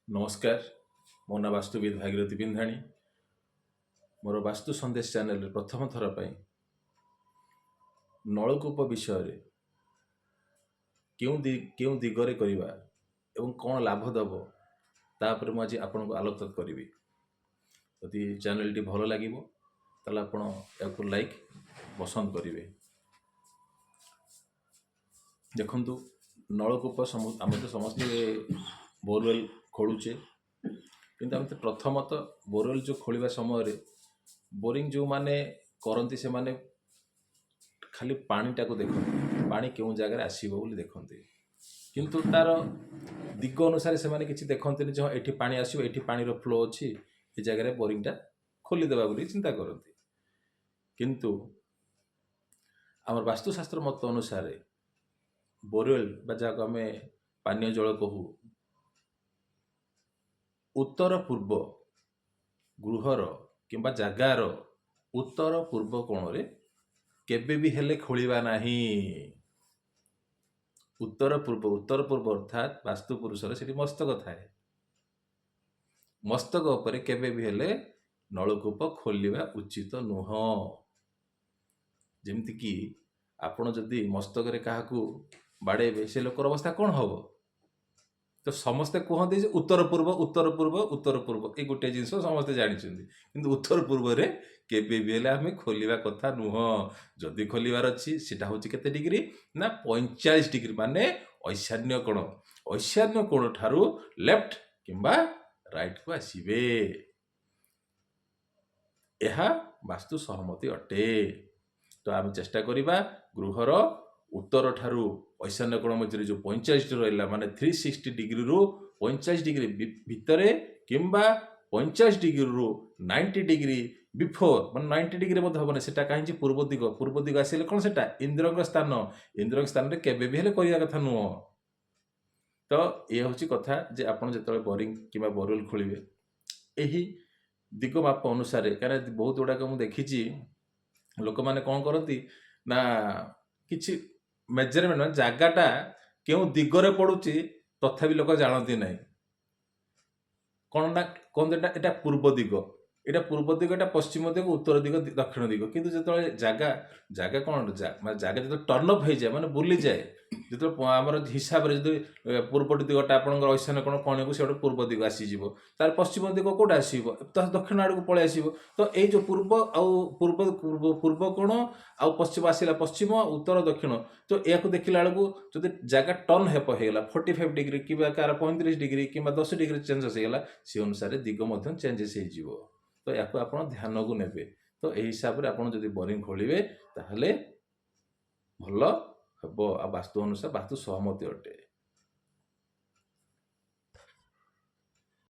नमस्कार मो ना वास्तुविद भागीरथी पिंधाणी मोर वास्तु संदेश चैनल प्रथम थर पर नलकूप विषय क्यों दिगरे करवा एवं कौन लाभ दब तापर मुझे आपन को आलोकपात करी। यदि चैनल टी भल लगे ताला आपण या लाइक पसंद करेंगे। देखु नलकूप आम तो समस्ते बोरवेल खोलुचे किंतु आम तो प्रथमतः बोरवेल जो खोलिबा समय बोरिंग जो माने करती से माने खाली पानी टाको देखते पानी क्यों जगह आसो बोली देखते किंतु तार दिग अनुसार से माने किसी देखते जो ये पानी आसो ये पानी फ्लो अच्छी ये जगह बोरिंगटा खोलीदेवा बोली चिंता करती किंतु आम वास्तुशास्त्र मत अनुसार बोरवेल जहाँ आम पानीय जल कहू उत्तर पूर्व गृहर किंबा जगार उत्तर पूर्व कोण रे केबे भी हेले खोलिबा नाही। उत्तर पूर्व अर्थात वास्तु पुरुषर से मस्तक थाए मस्तक उपरे केबे भी हेले नलकूप खोलिबा उचित नुह। जेमति कि आपण जदि मस्तक रे काहाकू बाड़ेबे से लोकर अवस्था कौन हम तो समस्ते कहते उत्तर पूर्व ये गोटे जिनस समस्ते जानते किंतु उत्तर पूर्व रे केबे भी हेले आमे खोलिबा कथा नुह। जदि खोलिबार अच्छी सेटा होची केते डिग्री ना 45 डिग्री माने ऐशान्य कोण ठारू लेफ्ट किंबा राइट को आसीबे। यह वास्तु सहमति अटे। तो आम चेष्टा करिबा गृहर उत्तर ठारू ऐशान्य कोण मध्य जो 45 रहा माने 360 डिग्री रु 45 डिग्री भितरे किंबा 45 डिग्री रु 90 डिग्री बिफोर माने 90 डिग्री हम से कहीं पूर्व दिग आसिले कौन से इंद्र स्थान रे केबे भी हेले करिया कथा नुह। तो ये हूँ कथा जे आपन जो बोरिंग कि बोरवेल खोलिबे यही दिग माप अनुसार कहीं बहुत गुड़ाक मुझे देखी लोक मैंने कौन करती ना किसी मेजरमेंट जगाटा क्यों दिगरे पड़ुची तथापि लोक जानती ना कौन ना कहते एटा पूर्व दिग एटा पूर्व दिग एटा पश्चिम दिग उत्तर दिग दक्षिण दिग किंतु जो जगह कौन जगह जो टर्न अप हो जाए माने बुली जाए जो आम हिसाब से जो पूर्व दिगटा आप ऐशान्य कोण कौन को से पूर्व दिग आसीज तार पश्चिम दिग कौटा आसो दक्षिण आड़ को पलि आस तो ये जो पूर्व पूर्व कोण आ पश्चिम आसला पश्चिम उत्तर दक्षिण तो या देखला बेलू जो जगह टर्न होगा 45 डिग्री कि 35 डिग्री कि 10 डिग्री चेंजेस होगा से अनुसार दिग चेंजेस हो तो या आप ध्यान को ने तो यही हिसाब से आप बोरिंग खोलिए ताहले भल हम आ वास्तु अनुसार वास्तु सहमति अटे।